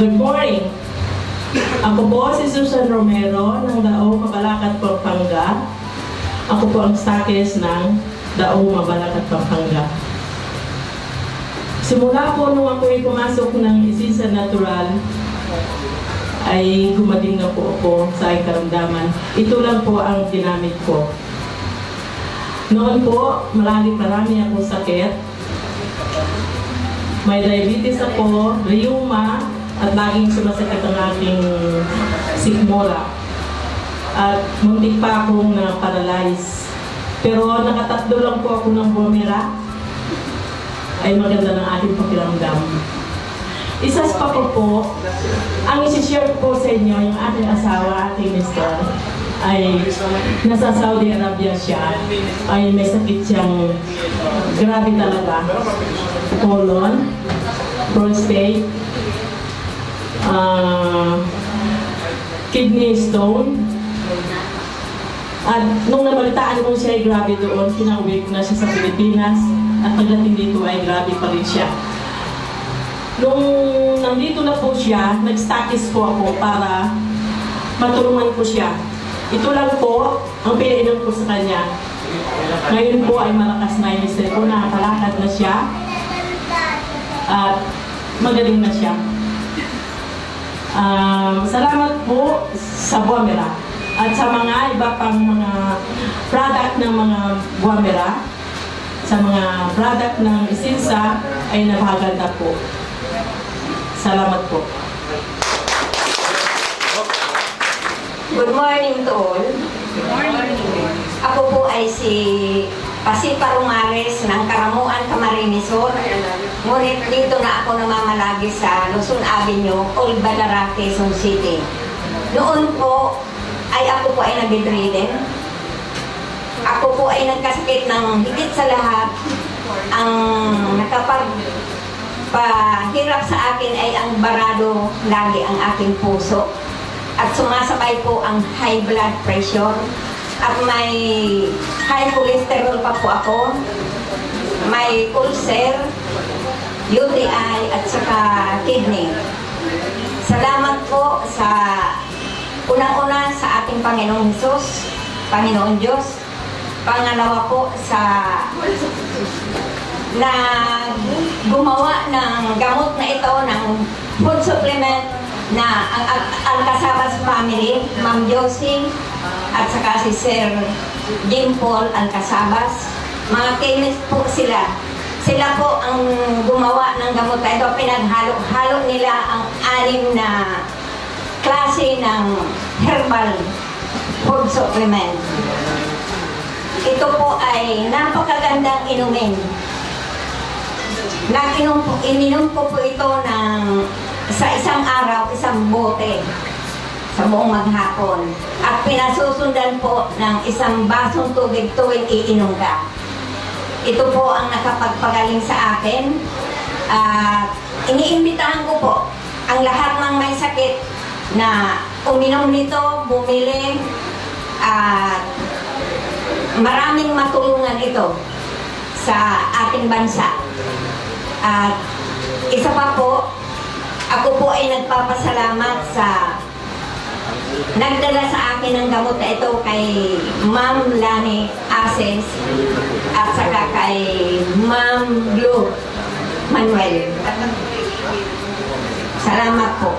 Good morning. Ako po si Susan Romero ng Daong Mabalacat, Pampanga. Ako po ang stakes ng Daong Mabalacat, Pampanga. Simula po nung ako'y pumasok ng Isinsa Natural, ay gumaling na po ako sa aking karamdaman. Ito lang po ang ginamit ko. Noon po, marami akong sakit. May diabetes ako, rheuma, at laging sumasakit ang aking sikmura. At muntik pa akong na-paralyze. Pero nakatatlo lang po ako ng bumira, ay maganda ng aking pakiramdam. Isas pa po, ang isi-share ko po sa inyo, yung aking asawa, aking mister, ay nasa Saudi Arabia siya, ay may sakit siyang grabe talaga. Colon, prostate, kidney stone. At nung nabalitaan ko siya ay grabe doon, pinauwi ko na siya sa Pilipinas at pagdating dito ay grabe pa rin siya. Nung nandito na po siya, nag-status po ako para matulungan ko siya. Ito lang po ang pinainom ko sa kanya. Ngayon po ay malakas na yung mister ko, nakakalakad na siya at magaling na siya. Salamat po sa Buamera at sa mga iba pang mga product ng mga Buamera, sa mga product ng Isinsa ay napakaganda po. Salamat po. Good morning to all. Good morning. Ako po ay si Pasipa Romales ng Karamuan, Camarines Sur. Ngunit dito na ako namamalagi sa Luzon Avenue, Old Balara, Quezon City. Noon po ay ako po ay nabedridden. Ako po ay nagkasakit ng higit sa lahat. Ang nakapagpahirap sa akin ay ang barado lagi ang aking puso. At sumasabay po ang high blood pressure. At may high cholesterol pa po ako. May ulcer, UTI at saka kidney. Salamat po sa unang-una sa ating Panginoong Hesus, Panginoon Diyos. Pangalawa po sa na gumawa ng gamot na ito, ng food supplement na ang Alcasabas family, Ma'am Josie at saka si Sir Jim Paul Alcasabas. Mga chemist po sila. Sila po ang gumawa ng gamot na ito. Pinaghalo-halo nila ang 6 na klase ng herbal food supplement. Ito po ay napakagandang inumin. Ininom ko po ito sa isang araw, isang bote sa buong maghapon. At pinasusundan po ng isang basong tubig tuwing iinom ka. Ito po ang nakapagpagaling sa akin. Iniimbitahan ko po ang lahat ng may sakit na uminom nito, bumili, at maraming matulungan ito sa ating bansa. At isa pa po, ako po ay nagpapasalamat sa nagdala sa akin ng gamot na ito kay Ma'am Lani Ases at saka kay Ma'am Glo Manuel. Salamat po.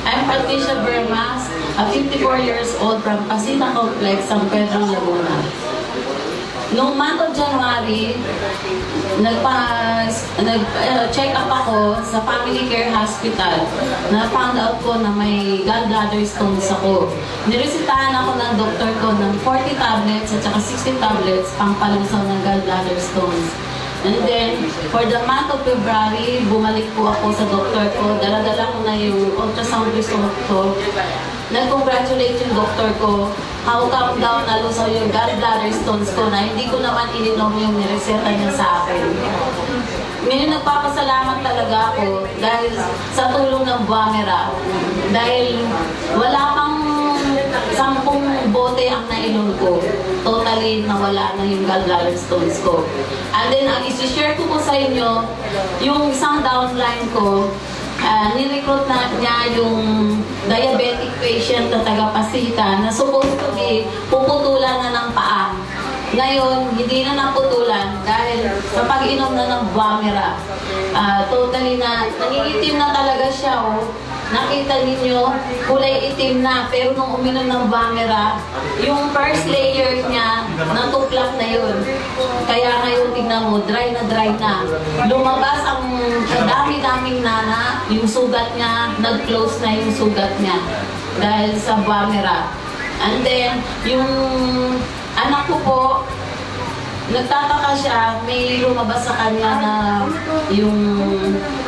I'm Patricia Bermas, a 54 years old from Pasita Complex, San Pedro, Laguna. Noong month of January, nag-check up ako sa Family Care Hospital. Na-found out ko na may gallbladder stones ako. Niresitahan ako ng doktor ko ng 40 tablets at saka 60 tablets pang palusaw ng gallbladder stones. And then, for the month of February, bumalik po ako sa doktor ko. Dala-dala ko na yung ultrasound result ko. Nag-congratulate yung doktor ko. How come daw nalusaw yung gallbladder stones ko na hindi ko naman ininom yung nireseta niya sa akin. Ngayon nagpapasalamat talaga ako dahil sa tulong ng Buamera. Dahil wala pang 10 bote bote ang nainom ko, totally nawala na yung gallbladder stones ko. And then, ang isi-share ko po sa inyo, yung isang downline ko, nirecruit na niya yung diabetic patient na taga-Pasita na supposed to be puputulan na ng paa. Ngayon, hindi na naputulan dahil sa pag-inom na ng Bumera. Totally na, nangingitim na talaga siya. Oh. Nakita ninyo, kulay itim na. Pero nung uminom ng Bumera, yung first layer niya, natuklap na yun. Kaya ngayon, tignan mo, dry na. Lumabas ang dami-daming nana, yung sugat niya, nag-close na yung sugat niya. Dahil sa Bumera. And then, yung anak ko po, nagtataka siya, may lumabas sa kanya na yung,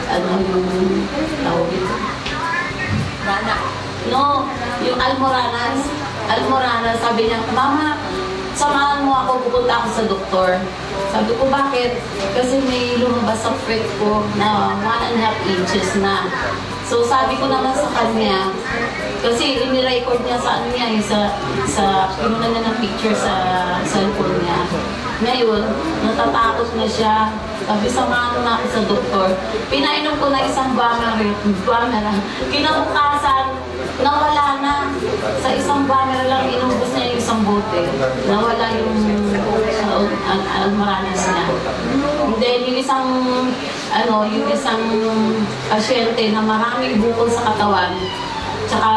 tawag ito? No, yung almoranas. Almoranas, sabi niya, Mama, samahan mo ako, pupunta ako sa doktor. Sabi ko, bakit? Kasi may lumabas sa fruit ko na 1.5 inches na. So sabi ko naman sa kanya, kasi ini-record niya sa ano niya, pinunan niya ng picture sa cellphone niya. Ngayon, natatakot na siya. Sabi, samahan na ako sa doktor. Pinainom ko na isang Bumera. Kinabukasan, nawala na. Sa isang Bumera lang, inubos niya yung isang bote. Nawala yung almoranas niya. And then, yung isang pasyente na maraming bukol sa katawan, tsaka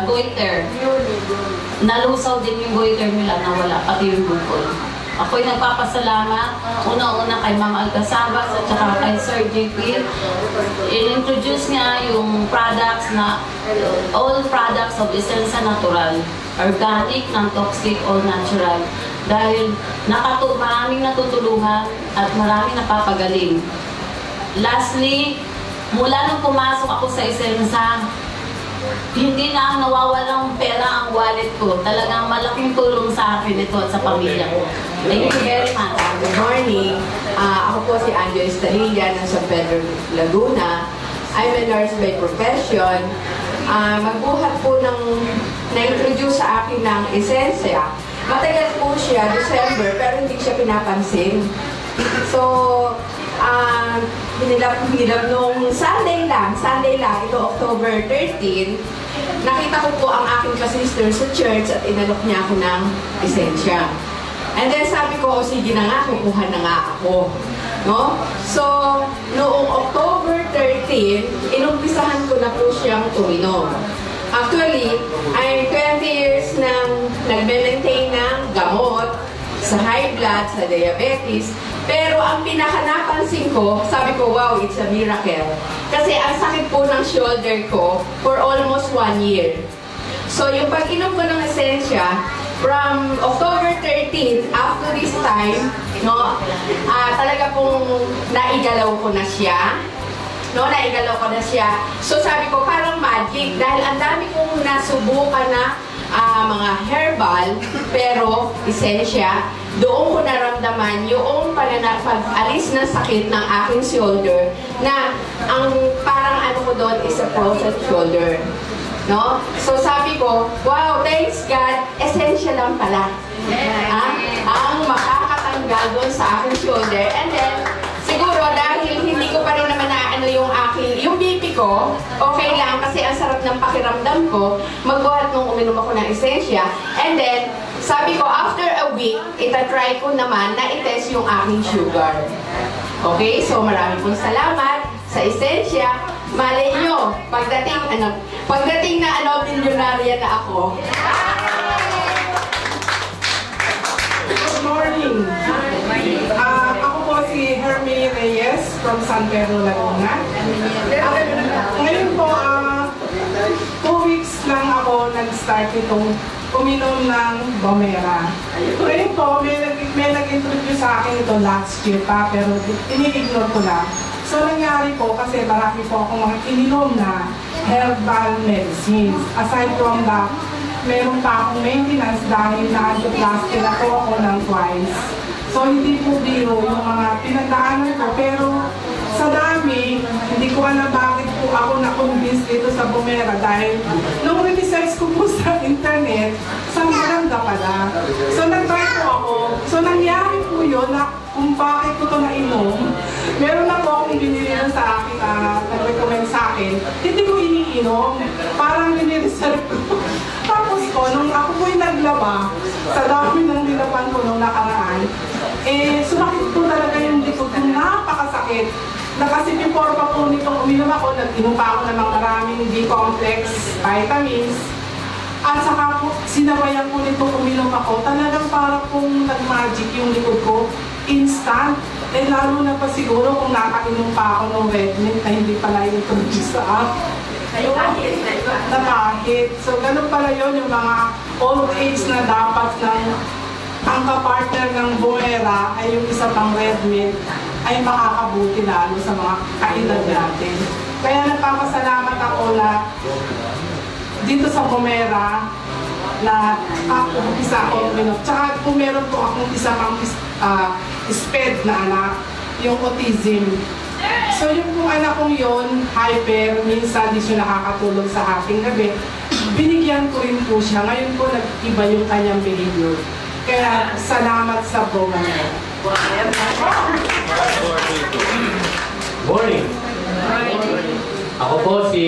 goiter. Nalusaw din yung goiter nila, nawala, pati yung bukol. Ako'y nagpapasalamat, una-una kay Ma'am Alcasabas at saka kay Sir JP. In-introduce niya yung products na, all products of Essensa Natural, organic, non-toxic, all natural. Dahil maraming natutulungan at maraming napapagaling. Lastly, mula nung pumasok ako sa Essensa, hindi na nawawalang pera ang wallet ko. Talagang malaking tulong sa akin ito at sa pamilya ko. Thank you very much. Good morning. Ako po si Angel Estalilla ng San Pedro, Laguna. I'm a nurse by profession. Magbuhat po ng na-introduce sa akin ng Essensia. Matagal po siya, December, pero hindi siya pinapansin. So, hinilap nung Sunday lang, ito October 13, nakita ko po ang aking ka-sister sa church at inalok niya ako ng Essensia. And then sabi ko, sige na nga, kukuha na nga ako. No? So, noong October 13, inumpisahan ko na po siyang uminom. Actually, I'm 20 years nang nagme-maintain ng gamot sa high blood, sa diabetes. Pero ang pinaka-napansin ko, sabi ko, wow, it's a miracle. Kasi ang sakit po ng shoulder ko for almost 1 year. So yung pag-inom ko ng Essensia, from October 13, after this time, no, talaga pong naigalaw ko na siya. No, naigalaw ko na siya. So sabi ko, parang magic. Dahil ang dami kong nasubukan na mga herbal, pero Essensia, doon ko naramdaman yung pag-alis ng sakit ng aking shoulder na ang parang ano ko doon is a frozen shoulder. No? So sabi ko, wow, thanks God, Essensia lang pala. Ang makakatanggal doon sa aking shoulder. And then, siguro dahil hindi ko pa rin naman naano yung BP ko, okay lang kasi ang sarap ng pakiramdam ko, magbuhat nung uminom ako ng Essensia. And then, sabi ko, after a week, itatry ko naman na itest yung aking sugar. Okay, so marami pong salamat sa Essensia. Malay nyo, pagdating na milyonarya na ako. Good morning. Ako po si Hermie Reyes from San Pedro, Laguna. Ngayon po, 2 weeks lang ako nag-start itong uminom ng Bumera. Ngayon po, may nag-introduce sa akin ito last year pa, pero ini-ignore ko lang. So, nangyari po kasi marami po akong mga ininom na herbal medicines. Aside from that, meron pa akong maintenance dahil na-angioplasty na po ako ng twice. So, hindi po biro yung mga pinagdaanan ko. Pero, sa dami, hindi ko alam bakit po ako na-convince dito sa Bumera dahil nung research ko po sa internet, sa Miranda pala. So nag-try po ako. So nangyari po yun na kung bakit ko ito nainom, meron na po akong binili na sa akin, nag-recommend sa akin, hindi ko iniinom. Parang nire-reserve ko. Tapos po, nung ako po yung naglaba, sa dami ng nilaban ko nung nakaraan, sumakit po talaga yung likod ko, napakasakit. Na kasi before pa po nitong uminom ako, nag-inom pa ako ng mga maraming B-complex, vitamins. At saka po, sinabayan po nitong uminom ako, talagang para pong nag-magic yung likod ko, instant. Lalo na pa siguro kung nakainom pa ako ng Red Mint na hindi pala yung introduce sa akin. Nakahit. So, ganun pala yun yung mga old age na dapat ang kapartner ng Buera ay yung isa pang Red Mint ay makakabuti lalo sa mga kaedad natin. Kaya nagpapasalamat ako na dito sa Bumera na isa akong uminom. Tsaka kung meron po akong isa pang SPED na anak, yung autism. So yung pong anak kong yun, hyper, minsan di siya nakakatulog sa ating gabi, binigyan ko rin po siya. Ngayon po nag-iba yung kanyang behavior. Kaya salamat sa Bumera. Morning. Ako po si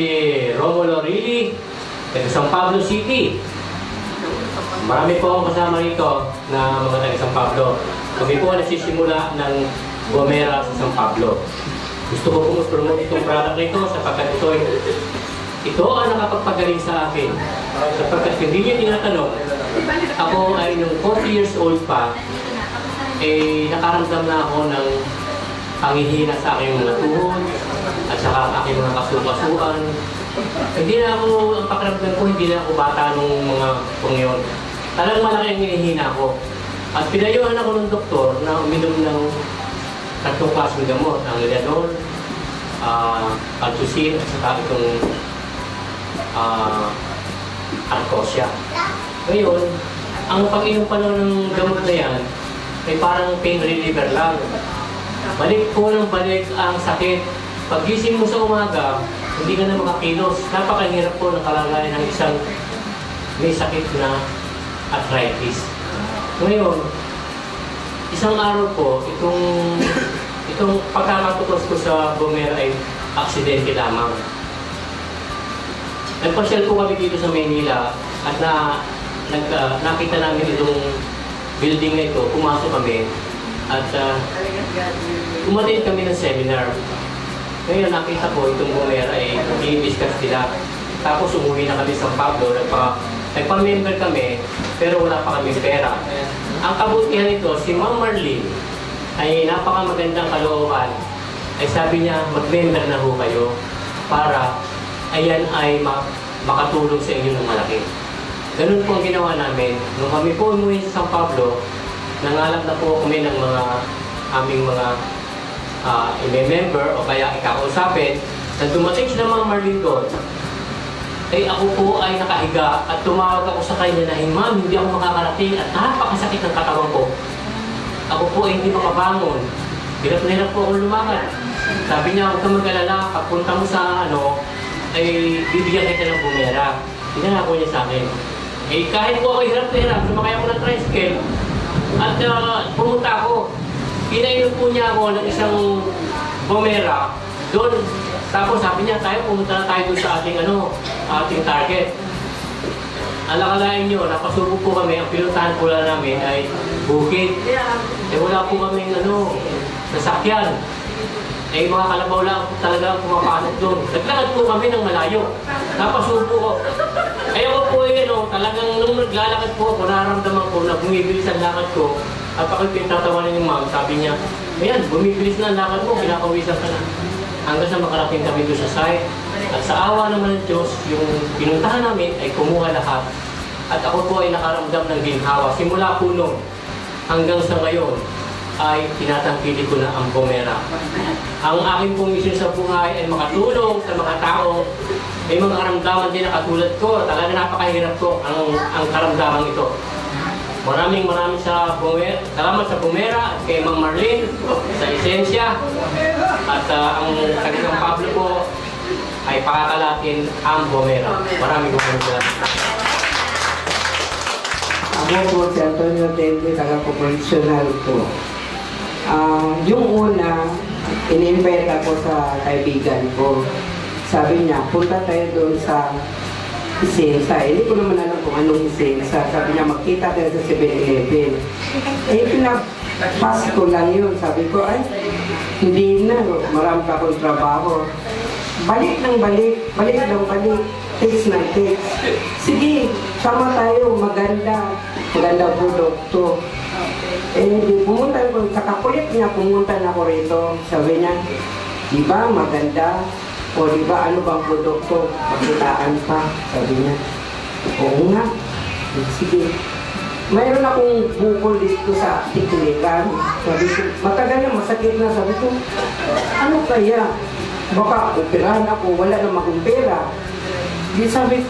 Romulo Rili, taga San Pablo City. Marami po akong kasama rito na mga taga San Pablo. Kami po nagsisimula ng Bumera sa San Pablo. Gusto ko pong promote itong product na ito sapagkat ito ang nakapagpagaling sa akin. Sapagkat hindi niyo tinatanong, ako ay nung 40 years old pa, nakaramdam na ako ng panghihina sa aking mga tuhod at saka ang aking mga kasukasuan. Hindi na ako, ang pakiramdam ko, hindi na ako bata nung mga pangyon. Talagang malaki ang hinihina ko. At pinayuhan ako ng doktor na uminom ng tatlong klaseng gamot, ang Liadol, Altusin, at saka itong Arcosia. Ngayon, ang pag-inom pa ng gamot na yan, ay parang pain reliever lang. Balik po ng balik ang sakit. Pag-gising mo sa umaga, hindi ka na makakilos. Napakahirap po ng kalagayan ng isang may sakit na arthritis. Ngayon, isang araw po, itong pagkakatutos ko sa Bumera ay aksidente lamang. Nagpasyal po kami dito sa Maynila at nakita namin itong building na ito, pumasok kami at umattend kami ng seminar. Ngayon nakita ko itong Bumera ay i-discuss nila. Tapos umuwi na kami sa San Pablo, nagpa-member kami pero wala pa kami pera. Ang kabutihan nito, si Ma'am Marlene ay napakamagandang kalooban. Ay sabi niya, mag-member na ho kayo para ayan ay makatulong sa inyo ng malaki. Ganun po ang ginawa namin. Nung kami po umuwi sa San Pablo, nangalap na po kami ng mga aming mga i-member o kaya ikakausapin. Nang dumating si Ma'am Marlene doon, ay ako po ay nakahiga at tumawag ako sa kanya na, Ma'am, hindi ako makakarating at napakasakit ng katawan ko. Ako po ay hindi makabangon. Hirap na hirap po akong lumakad. Sabi niya, huwag kang mag-alala, pagpunta mo sa ay bibigyan kita ng Bumera. Pinangako niya sa akin. Kahit po ako hirap na hirap, sumakay ako ng tricycle at pumunta ako. Pinainom po niya ako ng isang Bumera doon. Tapos sabi niya, pumunta na tayo doon sa ating target. Alakalain nyo, napasubo po kami, ang pinuntahan po lang namin ay bukid. Wala po kaming sasakyan. Mga kalabaw lang talaga pumapasok doon. Naglakad po kami ng malayo. Napasubo ko. Ako po talagang nung naglalakad po ako, nararamdaman ko na bumibilis ang lakad ko. At ako'y pinatatawanan yung ma'am, sabi niya, ayan, bumibilis na ang lakad mo, pinakawisan ka na. Hanggang sa makarating kami doon sa site. At sa awa naman ng Diyos, yung pinuntahan namin ay kumuha lahat. At ako po ay nakaramdam ng ginhawa. Simula po nung hanggang sa ngayon ay tinatangkili ko na ang Bumera. Ang aking pong mission sa buhay ay makatulong sa mga tao. May mga karamdaman din na katulad ko. Talaga napakahirap ko ang karamdaman ito. Maraming salamat sa Bumera at kay Ma'am Marlene sa Esensya. At ang taga San Pablo po ay pakakalatin ang Bumera. Maraming salamat. Ako po si Antonio Dende, taga-proportional po. Yung una, in-invite ako sa kaibigan ko. Sabi niya, punta tayo doon sa Isensa. Hindi ko naman alam kung anong Isensa. Sabi niya, magkita tayo sa 7-Eleven. Pinag-pass ko lang yun. Sabi ko, ay, hindi na. Marami pa akong trabaho. Balik ng balik. Balik ng balik. Text ng text. Sige, sama tayo. Maganda. Maganda produkto. Di pumunta ko. Kakakulit niya, pumunta na ako rito. Sabi niya, di ba maganda? O di ba ano bang produkto? Pakitaan pa. Sabi niya, oo nga. Sige. Mayroon akong bukol dito sa tiklikan. Sabi ko, matagal na, masakit na. Sabi ko, ano kaya? Baka operahan ako, wala na akong pera. Di sabi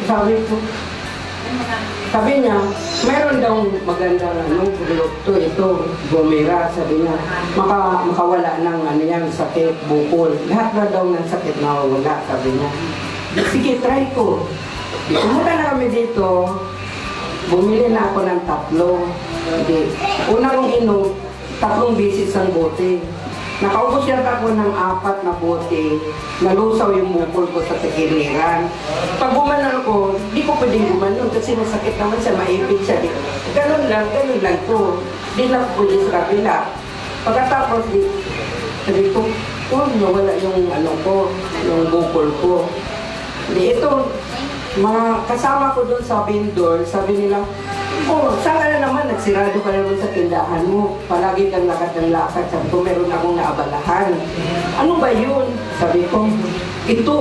niya, mayroon daw maganda na produkto ito, Gomera. Sabi niya, makawala ng yan, sakit, bukol. Lahat na daw ng sakit na wala, sabi niya. Sige, try ko. Pumunta na kami dito, bumili na ako ng 3. Una kong inom, 3 beses ang bote. Nakaubos yata ako ng 4 na bote. Nalusaw yung bukol ko sa tikiliran. Pag gumanon ko, di ko pwedeng gumanon kasi masakit naman siya, maipit siya. Ganun lang to. Di lang ko pwede sa kabila. Pagkatapos, sabi ko, nawala yung yung bukol ko. Ito, mga kasama ko doon sa vendor, sabi nila, saan ka na naman? Nagsirado ka naman sa tindahan mo. Palagi kang lakad ng lakad. Sabi ko, meron akong naabalahan. Ano ba yun? Sabi ko, ito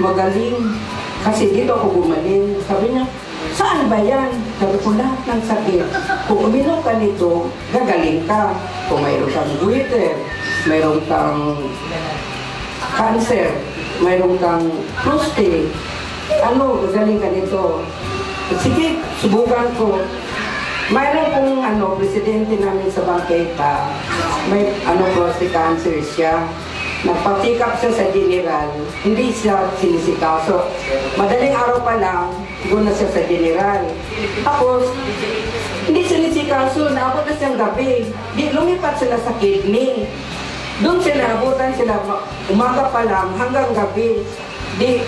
magaling. Kasi dito ako gumaling. Sabi niya, saan ba yan? Sabi ko, lahat ng sakit. Kung uminom ka nito, gagaling ka. Kung mayroon kang goiter, mayroon kang cancer, mayroon kang prostate, gagaling ka nito. Sige, subukan ko. Mayroon pong presidente namin sa bangketa, may prostate cancer siya. Nagpa-check-up siya sa general, hindi siya sinisikaso. Madaling araw pa lang, doon na siya sa general. Tapos, hindi sinisikaso, naabot na siyang gabi. Di, lumipat sila sa kidney. Doon sila, abutan sila, umaga pa lang, hanggang gabi. Di,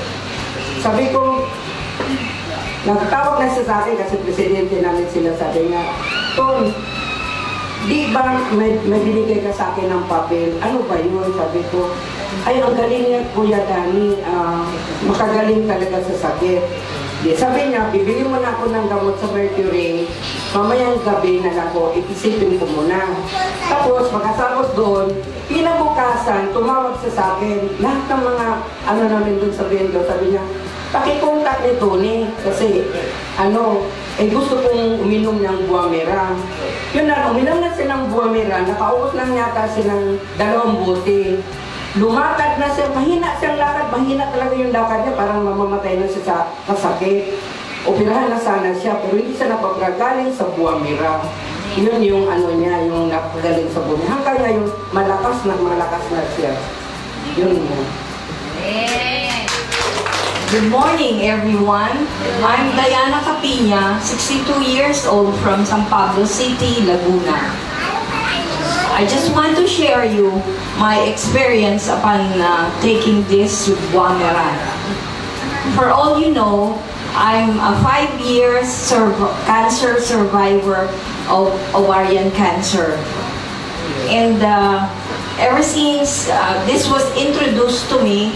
sabi ko, nagtawag na siya sa akin kasi presidente namin sila, sabi niya, Ton, di ba may binigay ka sa akin ng papel? Ano ba yun? Sabi ko, ay ang galing niya Kuya Danny, makagaling talaga sa sakit. Di, sabi niya, bibili mo na ako ng gamot sa Mercury, mamayang gabi na ako, iisipin ko muna. Tapos, pagkatapos doon, pinabukasan, tumawag siya sa akin, lahat ng mga namin doon sa vendor, sabi niya, pakikontak ni Tony kasi gusto kong uminom ng Guamera. Yun na, uminom na siya ng Guamera, nakaubos lang yata siya ng 2 bote. Lumatad na siya, mahina siyang lakad, mahina talaga yung lakad niya, parang mamamatay na siya sa kasakit. Operahan na sana siya, pero hindi siya napagagaling sa Guamera. Yun yung niya, yung napagaling sa Guamera. Hanggang ngayon, malakas na siya. Yun mo. Good morning, everyone. I'm Diana Capina, 62 years old from San Pablo City, Laguna. I just want to share you my experience upon taking this Guamera. For all you know, I'm a 5 years cancer survivor of ovarian cancer. And ever since this was introduced to me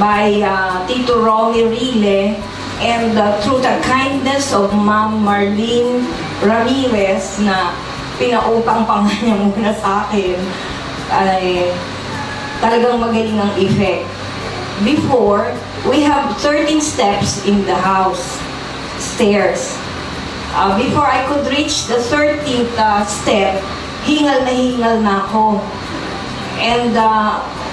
by Tito Romy Rile, and through the kindness of Ma'am Marlene Ramirez na pinautang pa nga niya muna sa akin, ay talagang magaling ang effect. Before, we have 13 steps in the house, stairs. Before I could reach the 13th step, hingal na ako. And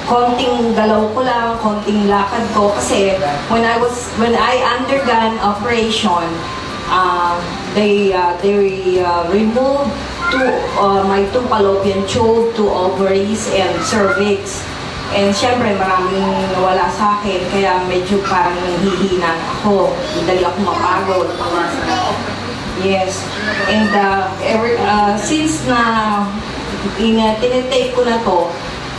konting galaw ko lang, konting lakad ko kasi when I undergone operation, they removed my 2 fallopian tube, 2 ovaries, and cervix. And syempre maraming nawala sa akin, kaya medyo parang nanghihina ako, dali ako mapagod. Yes. And since na tinitake ko na to,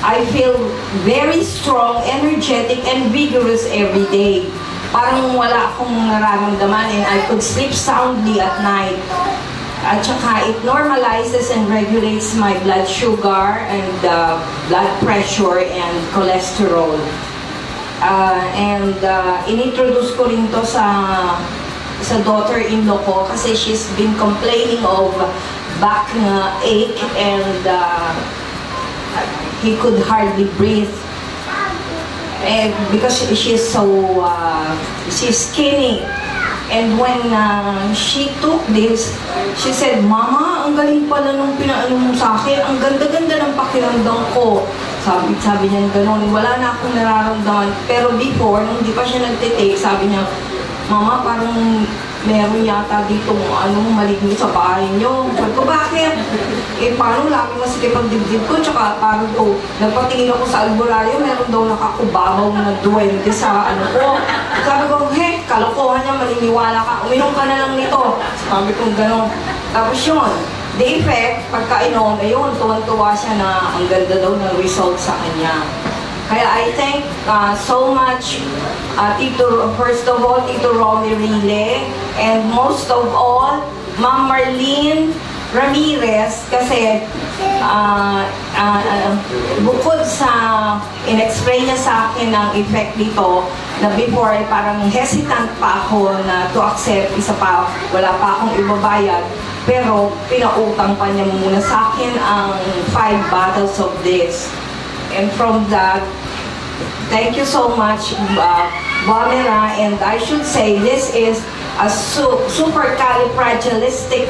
I feel very strong, energetic, and vigorous every day. Parang wala akong nararamdaman and I could sleep soundly at night. At saka it normalizes and regulates my blood sugar and blood pressure and cholesterol. Inintroduce ko rin to sa daughter-in-law ko kasi she's been complaining of back ache and he could hardly breathe. And because she's skinny. And when she took this, she said, "Mama, ang galing pala nung pinaano mo sa akin. Ang ganda-ganda ng pakiramdam ko." Sabi niya gano'n. Wala na akong nararamdaman. Pero before, nung di pa siya nagtitake, sabi niya, "Mama, parang meron yata dito maligno sa bahay niyo." Sabi ko, "Bakit?" Paano lagi masikip ang dibdib ko, tsaka parang nagpatingin ako sa albularyo, meron daw nakakubabaw na duwende sa ko. Sabi ko, kalokohan niya, maniniwala ka, uminom ka na lang nito. Sabi ko, gano'n. Tapos yun, the effect, pagkainom, ayun, tuwan-tuwa siya na ang ganda daw ng result sa kanya. Kaya I thank so much first of all, Tito Romy Rile, and most of all, Ma'am Marlene Ramirez, kasi bukod sa in-explain niya sa akin ang effect nito, na before ay parang hesitant pa ako na to accept, isa pa, wala pa akong ibabayad, pero pinautang pa niya muna sa akin ang 5 bottles of this. And from that, thank you so much, Vamera, and I should say this is a supercalifragilistic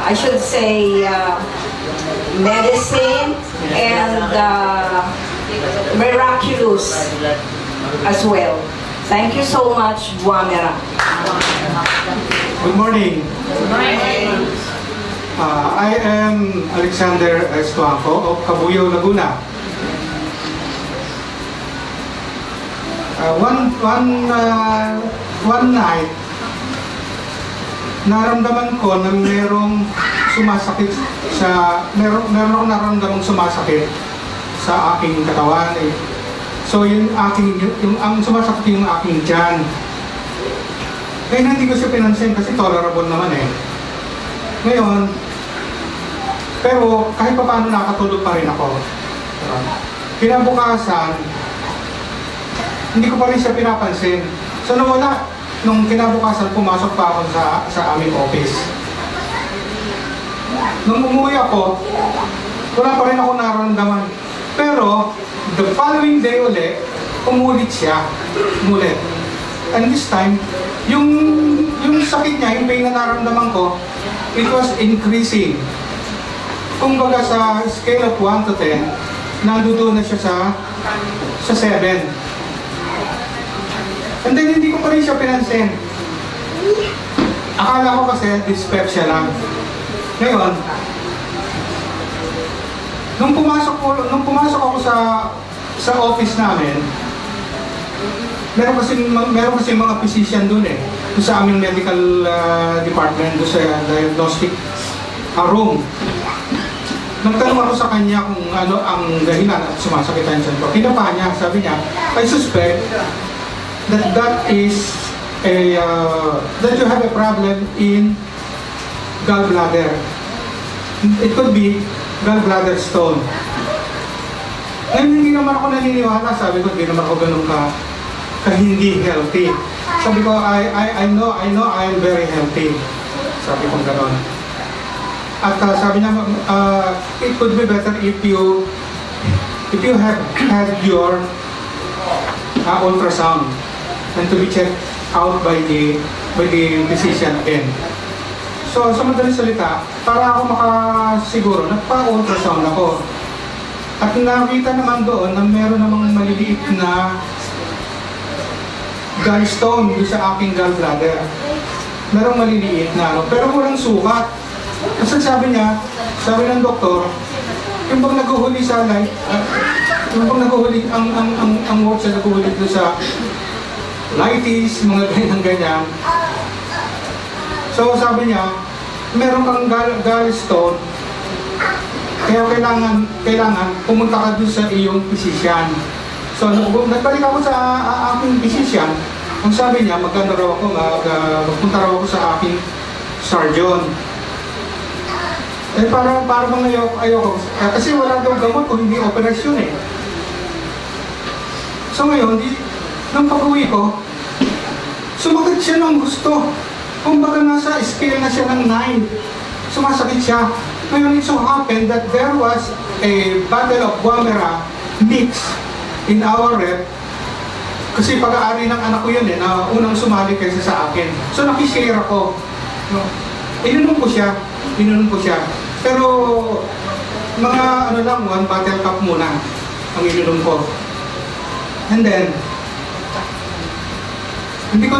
I should say medicine and miraculous as well. Thank you so much, Vamera. Good morning. Good morning. I am Alexander Estuanco of Cabuyao, Laguna. One night, naramdaman ko na merong sumasakit meron akong naramdamang sumasakit sa aking katawan. So ang sumasakit yung aking tiyan. Kaya hindi ko siya pinansin kasi tolerable naman Ngayon, pero kahit pa paano nakatulog pa rin ako. Kinabukasan, hindi ko pa rin siya pinapansin. So nawala. Nung kinabukasan, pumasok pa ako sa aming office. Nung umuwi ako, wala pa rin ako nararamdaman. Pero, the following day ulit, umulit siya. Umulit. And this time, yung sakit niya, yung pain na nararamdaman ko, it was increasing. Kung baga sa scale of 1 to 10, nandoon na siya sa 7. And then hindi ko pa rin siya pinansin. Akala ko kasi dyspepsia lang. Ngayon, nung pumasok ako sa office namin, meron kasi mga physician doon doon sa aming medical department, doon sa diagnostic room. Nagtanong ako sa kanya kung ano ang dahilan at sumasakitan siya ko. Kinapa niya, sabi niya, I suspect that is that you have a problem in gallbladder. It could be gallbladder stone. Ngayon hindi naman ako naniniwala, sabi ko, hindi naman ako ganun ka hindi healthy. Sabi ko, I know I am very healthy. Sabi ko gano'n. At sabi niya, it could be better if you have had your ultrasound and to be checked out by the physician again. So sa madaling salita, para ako makasiguro, nagpa-ultrasound ako. At nakita naman doon na meron namang maliliit na gallstone sa aking gallbladder. Merong maliliit na pero walang sukat. Kasi sabi ng doktor, yung bang naguhuli sa light, yung bang naguhuli, ang words na naguhuli doon colitis, mga ganyan-ganyan. So sabi niya, meron kang gallstone, kaya kailangan pumunta ka dun sa iyong physician. So nagbalik ako sa aking physician, ang sabi niya, magpunta raw ako sa aking surgeon. Eh para bang ayoko. Kasi wala daw gamot kung hindi operasyon eh. So ngayon, nung pag-uwi ko, sumakit siya ng gusto. Kumbaga nasa scale na siya ng 9. Sumasakit siya. Ngayon, it so happened that there was a bottle of Guamera mix in our rep. Kasi pag-aari ng anak ko yun na unang sumali kaysa sa akin. So nakishare ako. No? Ininom ko siya. Pero mga lang, 1 bottle cup muna ang ininom ko. And then, hindi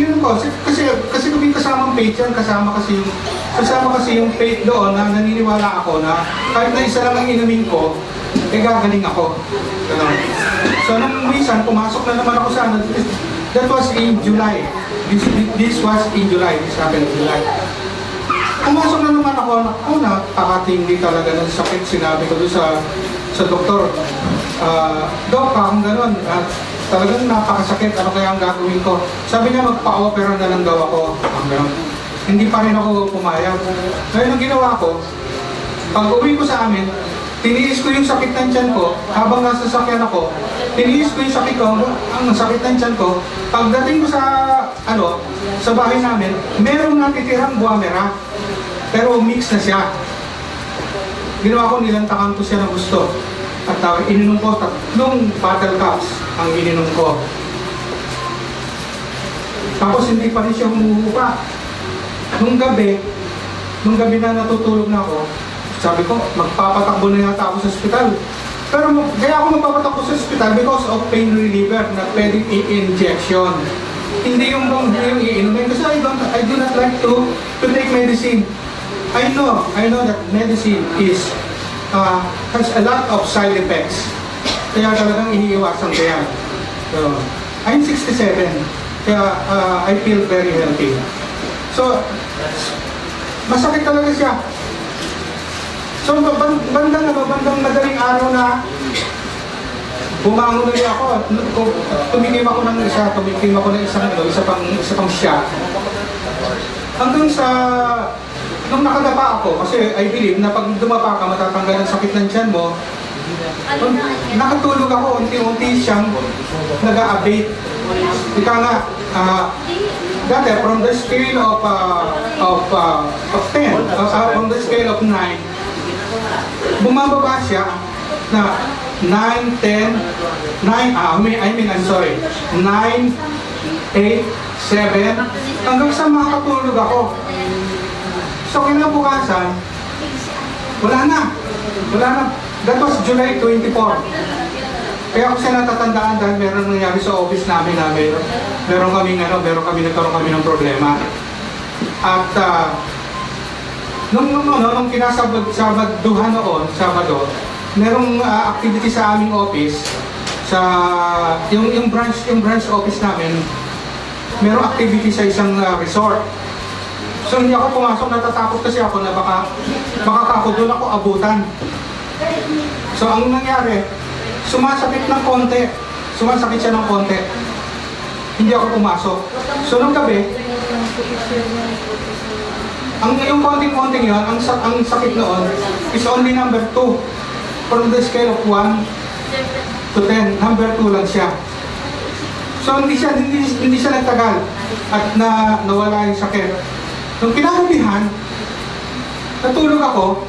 ininom ko kasi kung kasamang faith yan, kasama kasi yung faith doon na naniniwala ako na kahit na isa lang ang inumin ko, gagaling ako. Ganun. So nung minsan, pumasok na naman ako sa that was in July. This was in July. This happened in July. Pumasok na naman ako, nakakatindi talaga ng sakit. Sinabi ko doon sa doktor, Dok, kung gano'n, talagang napakasakit, ano kaya ang gagawin ko? Sabi niya, magpa-opera na lang daw ako. Hindi pa rin ako pumayag. Ngayon ang ginawa ko, pag uwi ko sa amin, tiniis ko yung sakit ng tiyan ko, habang nasa sakyan ako, tiniis ko yung sakit ko, ang sakit ng tiyan ko. Pagdating ko sa bahay namin, merong natitirang Guamera, pero mix na siya. Ginawa ko, nilantakan ko siya ng gusto. At ininom ko, 3 bottle cups ang ininom ko. Tapos hindi pa rin siya humuhupa. Nung gabi na natutulog na ako, sabi ko, magpapatakbo na yata ako sa ospital. Pero kaya ako magpapatakbo sa ospital because of pain reliever na pwedeng i-injection. Hindi yung iinumin kasi I do not like to take medicine. I know that medicine has a lot of side effects. Kaya talagang iniiwasan ko yan. So, I'm 67. Kaya I feel very healthy. So, masakit talaga siya. So, bandang madaling araw na bumangon ulit ako. Tumikim ako ng isa pang shot. Hanggang sa nung nakadapa ako, kasi I believe na pag dumapa ka, matatanggal ang sakit ng tiyan mo. Nakatulog ako, unti-unti siyang nag-a-abate. Ika nga, dati, from the scale of 10, from the scale of 9, bumababa siya na 9, 10, 9, I'm sorry, 9, 8, 7, hanggang sa makatulog ako. So kinabukasan, wala na. That was July 24. Kaya ako siya natatandaan dahil meron nangyari sa office namin na nagkaroon kami ng problema. At nung kinasabaduhan noon, Sabado, merong activity sa aming office, yung branch office namin, merong activity sa isang resort. So hindi ako pumasok, natatakot kasi ako na baka ako doon ako abutan. So ang nangyari, sumasakit siya ng konti. Hindi ako pumasok. So nung gabi, yung konting-konting yun, ang sakit noon is only number 2. From the scale of 1 to 10, number 2 lang siya. So hindi siya nagtagal at nawala yung sakit. Nung kinagabihan, natulog ako,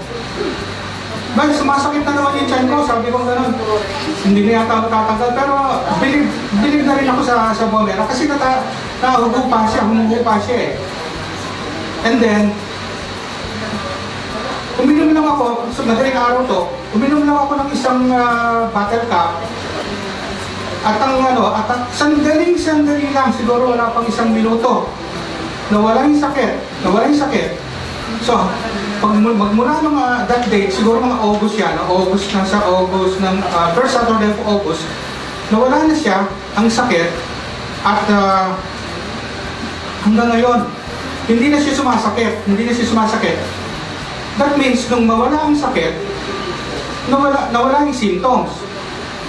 dahil sumasakit na naman yung tiyan ko, sabi ko gano'n, hindi na yata ako tatanggal, pero believe na rin ako sa Guamera kasi humuhupa siya eh. And then, uminom lang ako, sa madaling araw to, uminom lang ako ng isang bottle cup, at sandali lang, siguro wala pang 1 minuto, nawala yung sakit. So, magmula ng that date, siguro mga August yan, August ng first Saturday of August, nawala na siya, ang sakit, At hanggang ngayon, hindi na siya sumasakit. That means, nung mawala ang sakit, nawala yung symptoms.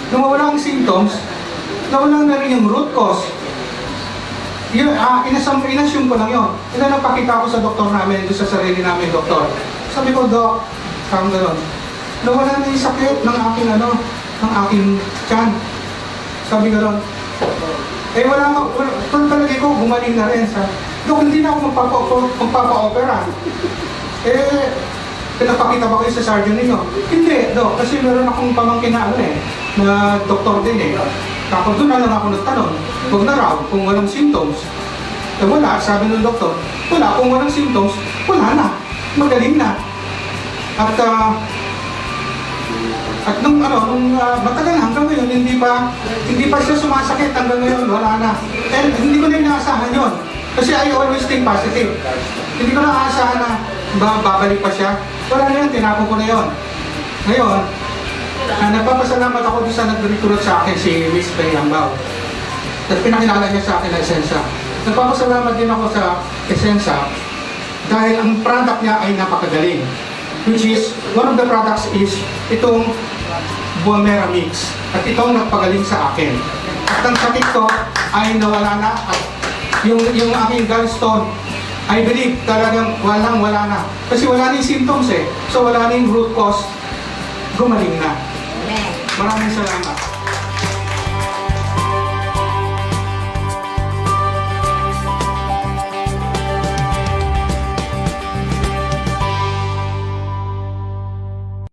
Nung mawala ang symptoms, nawala na rin yung root cause. Yun, inassume ko lang yun. Ina napakita ko sa doktor namin, doon sa sarili namin, doktor. Sabi ko, Dok, parang gano'n, nawala na yung sakit ng aking tiyan. Sabi gano'n. Palagi ko, gumaling na rin. Dok, hindi na ako magpapa-opera. Pinapakita ba kayo sa surgeon ninyo? Hindi, Dok, kasi meron akong pamangkin na doktor din Tapos doon na lang ako nagtanong, huwag na raw kung walang symptoms. Wala, sabi ng doktor, wala, kung walang symptoms, wala na, magaling na. At nung matagal hanggang ngayon, hindi pa siya sumasakit hanggang ngayon, wala na. And hindi ko na inaasahan yun. Kasi I always think positive. Hindi ko na aasahan na babalik pa siya. Wala na yun, tinapon ko na yun. Ngayon, nagpapasalamat ako doon sa nag-recruit sa akin, si Miss Pei Ambao. At pinakilala niya sa akin na Essensa. Nagpapasalamat din ako sa Essensa dahil ang product niya ay napakagaling. Which is, one of the products is itong Buamera Mix. At itong nagpagaling sa akin. At ang sakit ko ay nawala na. At yung aking gallstone, I believe talagang wala na. Kasi wala na yung symptoms So wala na yung root cause, gumaling na. Maraming salamat.